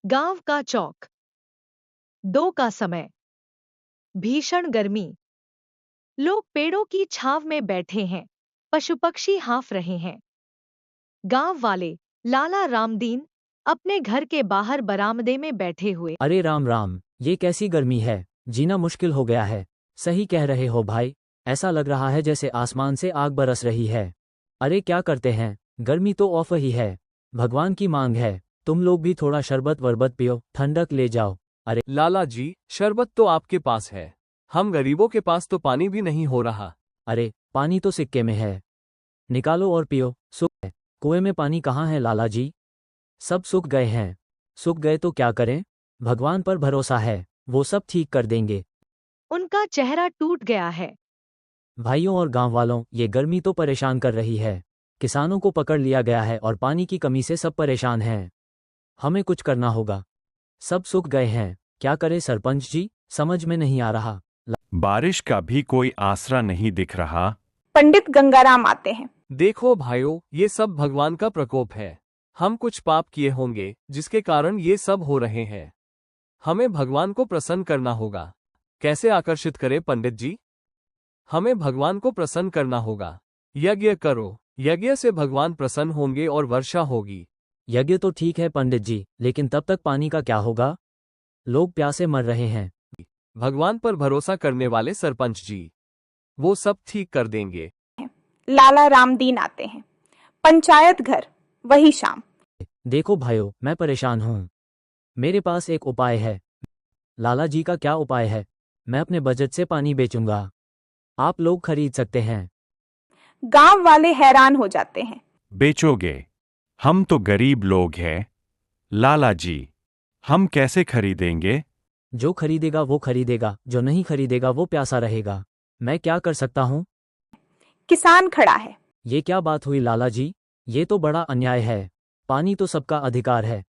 गांव का चौक। 2 का समय। भीषण गर्मी। लोग पेड़ों की छांव में बैठे हैं। पशु पक्षी हाँफ रहे हैं। गांव वाले लाला रामदीन अपने घर के बाहर बरामदे में बैठे हुए। अरे राम राम, ये कैसी गर्मी है, जीना मुश्किल हो गया है। सही कह रहे हो भाई, ऐसा लग रहा है जैसे आसमान से आग बरस रही है। अरे क्या करते हैं, गर्मी तो ऑफ ही है। भगवान की मांग है, तुम लोग भी थोड़ा शरबत वरबत पियो, ठंडक ले जाओ। अरे लाला जी, शरबत तो आपके पास है, हम गरीबों के पास तो पानी भी नहीं हो रहा। अरे पानी तो सिक्के में है, निकालो और पियो। सूख है, कुएं में पानी कहाँ है लाला जी? सब सूख गए हैं। सूख गए तो क्या करें, भगवान पर भरोसा है, वो सब ठीक कर देंगे। उनका चेहरा टूट गया है। भाइयों और गांव वालों, ये गर्मी तो परेशान कर रही है। किसानों को पकड़ लिया गया है और पानी की कमी से सब परेशान हैं। हमें कुछ करना होगा। सब सूख गए हैं, क्या करे सरपंच जी, समझ में नहीं आ रहा। बारिश का भी कोई आसरा नहीं दिख रहा। पंडित गंगाराम आते हैं। देखो भाइयों, ये सब भगवान का प्रकोप है। हम कुछ पाप किए होंगे जिसके कारण ये सब हो रहे हैं। हमें भगवान को प्रसन्न करना होगा। कैसे आकर्षित करें पंडित जी? हमें भगवान को प्रसन्न करना होगा। यज्ञ करो, यज्ञ से भगवान प्रसन्न होंगे और वर्षा होगी। यज्ञ तो ठीक है पंडित जी, लेकिन तब तक पानी का क्या होगा? लोग प्यासे मर रहे हैं। भगवान पर भरोसा करने वाले सरपंच जी, वो सब ठीक कर देंगे। लाला रामदीन आते हैं। पंचायत घर, वही शाम। देखो भाइयों, मैं परेशान हूँ। मेरे पास एक उपाय है। लाला जी का क्या उपाय है? मैं अपने बजट से पानी बेचूंगा, आप लोग खरीद सकते हैं। गांव वाले हैरान हो जाते हैं। बेचोगे? हम तो गरीब लोग हैं लाला जी, हम कैसे खरीदेंगे? जो खरीदेगा वो खरीदेगा, जो नहीं खरीदेगा वो प्यासा रहेगा। मैं क्या कर सकता हूँ? किसान खड़ा है। ये क्या बात हुई लाला जी, ये तो बड़ा अन्याय है। पानी तो सबका अधिकार है।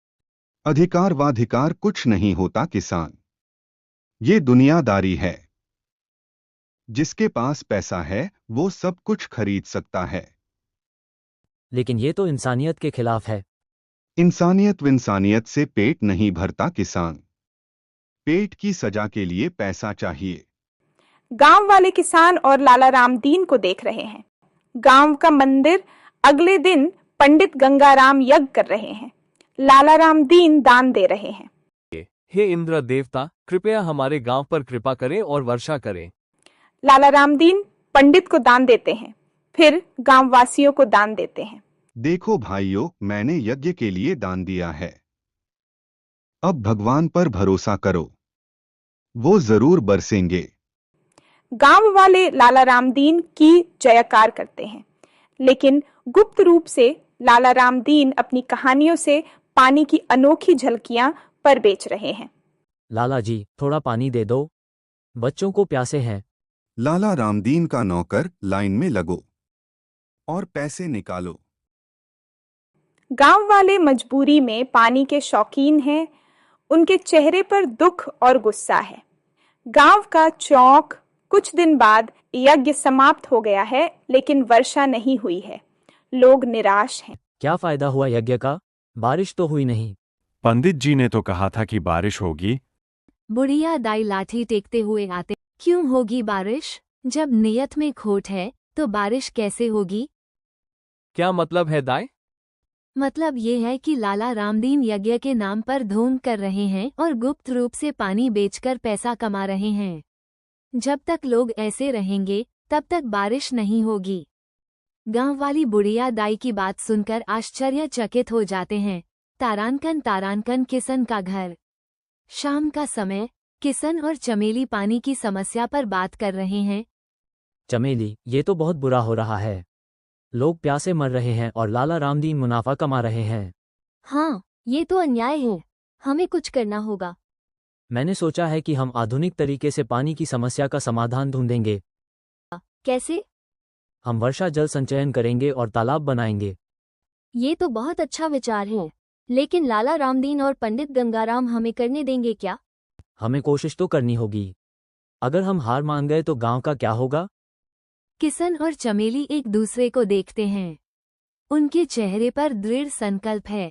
अधिकार वाधिकार कुछ नहीं होता किसान, ये दुनियादारी है। जिसके पास पैसा है वो सब कुछ खरीद सकता है। लेकिन ये तो इंसानियत के खिलाफ है। इंसानियत विंसानियत से पेट नहीं भरता किसान, पेट की सजा के लिए पैसा चाहिए। गांव वाले किसान और लाला रामदीन को देख रहे हैं। गांव का मंदिर, अगले दिन पंडित गंगाराम यज्ञ कर रहे हैं। लाला रामदीन दान दे रहे हैं। हे इंद्र देवता, कृपया हमारे गांव पर कृपा करें और वर्षा करें। लाला रामदीन पंडित को दान देते हैं, फिर गांव वासियों को दान देते हैं। देखो भाइयों, मैंने यज्ञ के लिए दान दिया है। अब भगवान पर भरोसा करो, वो जरूर बरसेंगे। गांव वाले लाला रामदीन की जयकार करते हैं, लेकिन गुप्त रूप से लाला रामदीन अपनी कहानियों से पानी की अनोखी झलकियां पर बेच रहे हैं। लाला जी थोड़ा पानी दे दो, बच्चों को प्यासे हैं। लाला रामदीन का नौकर, लाइन में लगो और पैसे निकालो। गांव वाले मजबूरी में पानी के शौकीन हैं। उनके चेहरे पर दुख और गुस्सा है। गांव का चौक। कुछ दिन बाद यज्ञ समाप्त हो गया है, लेकिन वर्षा नहीं हुई है। लोग निराश हैं। क्या फायदा हुआ यज्ञ का? बारिश तो हुई नहीं। पंडित जी ने तो कहा था कि बारिश होगी। बुढ़िया दाई लाठी टेकते हुए आते। क्यों होगी बारिश? जब नियत में खोट है तो बारिश कैसे होगी? क्या मतलब है दाई? मतलब ये है कि लाला रामदीन यज्ञ के नाम पर धूम कर रहे हैं और गुप्त रूप से पानी बेचकर पैसा कमा रहे हैं। जब तक लोग ऐसे रहेंगे तब तक बारिश नहीं होगी। गांव वाली बुढ़िया दाई की बात सुनकर आश्चर्यचकित हो जाते हैं। तारानकन किसन का घर। शाम का समय। किसन और चमेली पानी की समस्या पर बात कर रहे हैं। चमेली, ये तो बहुत बुरा हो रहा है। लोग प्यासे मर रहे हैं और लाला रामदीन मुनाफा कमा रहे हैं। हाँ, ये तो अन्याय है, हमें कुछ करना होगा। मैंने सोचा है कि हम आधुनिक तरीके से पानी की समस्या का समाधान ढूंढेंगे। कैसे? हम वर्षा जल संचयन करेंगे और तालाब बनाएंगे। ये तो बहुत अच्छा विचार है, लेकिन लाला रामदीन और पंडित गंगाराम हमें करने देंगे क्या? हमें कोशिश तो करनी होगी। अगर हम हार मान गए तो गांव का क्या होगा? किसन और चमेली एक दूसरे को देखते हैं। उनके चेहरे पर दृढ़ संकल्प है।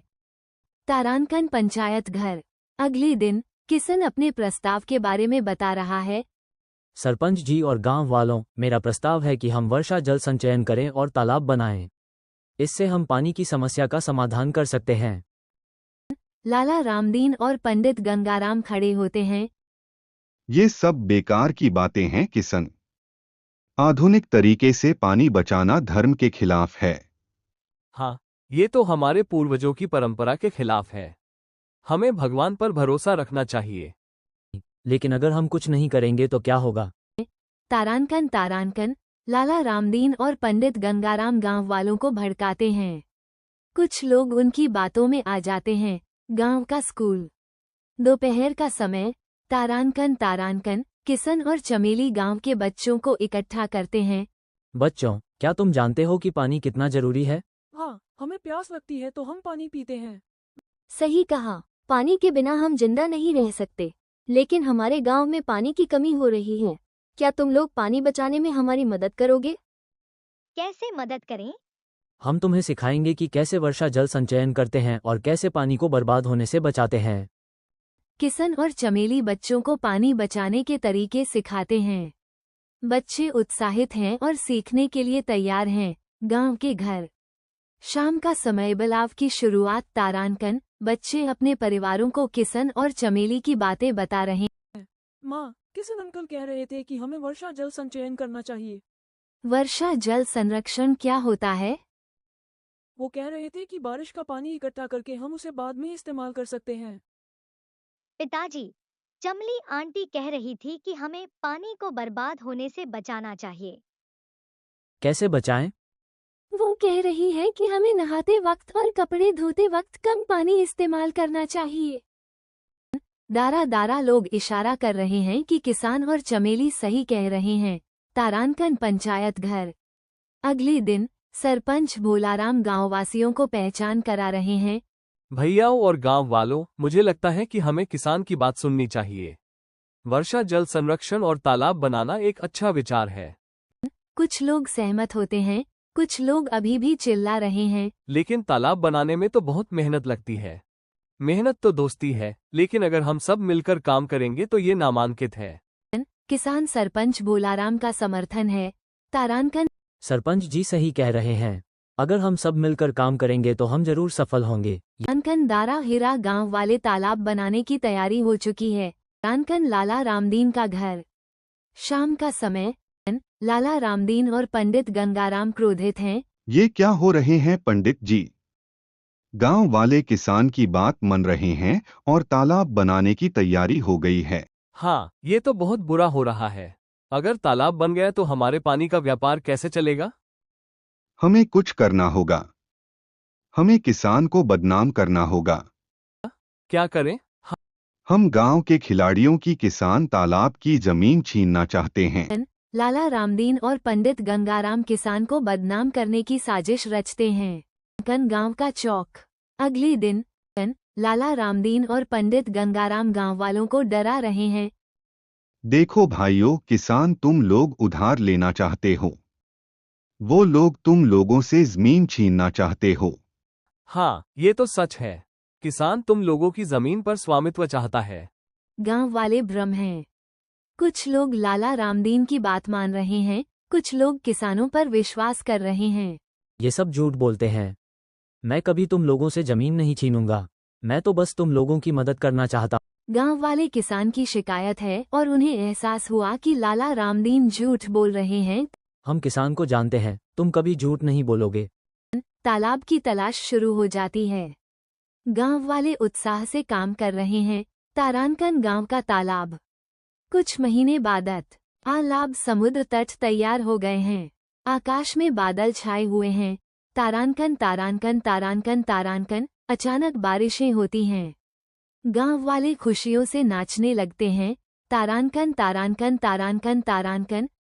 तारानकन पंचायत घर। अगले दिन किशन अपने प्रस्ताव के बारे में बता रहा है। सरपंच जी और गांव वालों, मेरा प्रस्ताव है कि हम वर्षा जल संचयन करें और तालाब बनाएं। इससे हम पानी की समस्या का समाधान कर सकते हैं। लाला रामदीन और पंडित गंगाराम खड़े होते हैं। ये सब बेकार की बातें हैं किशन। आधुनिक तरीके से पानी बचाना धर्म के खिलाफ है। हाँ, ये तो हमारे पूर्वजों की परंपरा के खिलाफ है। हमें भगवान पर भरोसा रखना चाहिए। लेकिन अगर हम कुछ नहीं करेंगे तो क्या होगा? तारानकन लाला रामदीन और पंडित गंगाराम गांव वालों को भड़काते हैं। कुछ लोग उनकी बातों में आ जाते हैं। गांव का स्कूल। दोपहर का समय। तारानकन किशन और चमेली गांव के बच्चों को इकट्ठा करते हैं। बच्चों, क्या तुम जानते हो कि पानी कितना जरूरी है? हाँ, हमें प्यास लगती है तो हम पानी पीते हैं। सही कहा, पानी के बिना हम जिंदा नहीं रह सकते। लेकिन हमारे गांव में पानी की कमी हो रही है। क्या तुम लोग पानी बचाने में हमारी मदद करोगे? कैसे मदद करें? हम तुम्हें सिखाएंगे कि कैसे वर्षा जल संचयन करते हैं और कैसे पानी को बर्बाद होने से बचाते हैं। किशन और चमेली बच्चों को पानी बचाने के तरीके सिखाते हैं। बच्चे उत्साहित हैं और सीखने के लिए तैयार हैं। गांव के घर। शाम का समय। बलाव की शुरुआत। तारानकन बच्चे अपने परिवारों को किशन और चमेली की बातें बता रहे हैं। माँ, किशन अंकल कह रहे थे कि हमें वर्षा जल संचयन करना चाहिए। वर्षा जल संरक्षण क्या होता है? वो कह रहे थे कि बारिश का पानी इकट्ठा करके हम उसे बाद में इस्तेमाल कर सकते हैं। पिताजी, चमली आंटी कह रही थी कि हमें पानी को बर्बाद होने से बचाना चाहिए। कैसे बचाएं? वो कह रही है कि हमें नहाते वक्त और कपड़े धोते वक्त कम पानी इस्तेमाल करना चाहिए। दारा लोग इशारा कर रहे हैं कि किसान और चमेली सही कह रहे हैं। तारानकन पंचायत घर। अगले दिन सरपंच भोलाराम गांववासियों को पहचान करा रहे हैं। भैयाओं और गांव वालों, मुझे लगता है कि हमें किसान की बात सुननी चाहिए। वर्षा जल संरक्षण और तालाब बनाना एक अच्छा विचार है। कुछ लोग सहमत होते हैं, कुछ लोग अभी भी चिल्ला रहे हैं। लेकिन तालाब बनाने में तो बहुत मेहनत लगती है। मेहनत तो दोस्ती है, लेकिन अगर हम सब मिलकर काम करेंगे तो ये नामांकित है। किसान सरपंच भोलाराम का समर्थन है। तारानकन सरपंच जी सही कह रहे हैं। अगर हम सब मिलकर काम करेंगे तो हम जरूर सफल होंगे। तारानकन दारा हिरा गांव वाले तालाब बनाने की तैयारी हो चुकी है। तारानकन लाला रामदीन का घर। शाम का समय। लाला रामदीन और पंडित गंगाराम क्रोधित हैं। ये क्या हो रहे हैं पंडित जी? गांव वाले किसान की बात मान रहे हैं और तालाब बनाने की तैयारी हो गई है। हाँ, ये तो बहुत बुरा हो रहा है। अगर तालाब बन गया तो हमारे पानी का व्यापार कैसे चलेगा? हमें कुछ करना होगा। हमें किसान को बदनाम करना होगा। क्या करें? हम गांव के खिलाड़ियों की किसान तालाब की जमीन छीनना चाहते हैं। लाला रामदीन और पंडित गंगाराम किसान को बदनाम करने की साजिश रचते हैं। गांव का चौक। अगले दिन लाला रामदीन और पंडित गंगाराम गांव वालों को डरा रहे हैं। देखो भाइयों, किसान तुम लोग उधार लेना चाहते हो। वो लोग तुम लोगों से जमीन छीनना चाहते हो। हाँ, ये तो सच है। किसान तुम लोगों की जमीन पर स्वामित्व चाहता है। गांव वाले भ्रम हैं। कुछ लोग लाला रामदीन की बात मान रहे हैं, कुछ लोग किसानों पर विश्वास कर रहे हैं। ये सब झूठ बोलते हैं। मैं कभी तुम लोगों से जमीन नहीं छीनूंगा। मैं तो बस तुम लोगों की मदद करना चाहता। गांव वाले किसान की शिकायत है और उन्हें एहसास हुआ कि लाला रामदीन झूठ बोल रहे हैं। हम किसान को जानते हैं, तुम कभी झूठ नहीं बोलोगे। तालाब की तलाश शुरू हो जाती है। गांव वाले उत्साह से काम कर रहे हैं। तारानकन गांव का तालाब। कुछ महीने बाद तालाब समुद्र तट तैयार हो गए हैं। आकाश में बादल छाए हुए हैं। तारानकन अचानक बारिशें होती हैं। गांव वाले खुशियों से नाचने लगते हैं। तारानकन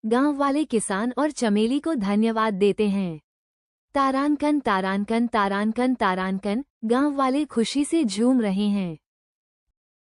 गांव वाले किसान और चमेली को धन्यवाद देते हैं। तारानकन गांव वाले खुशी से झूम रहे हैं।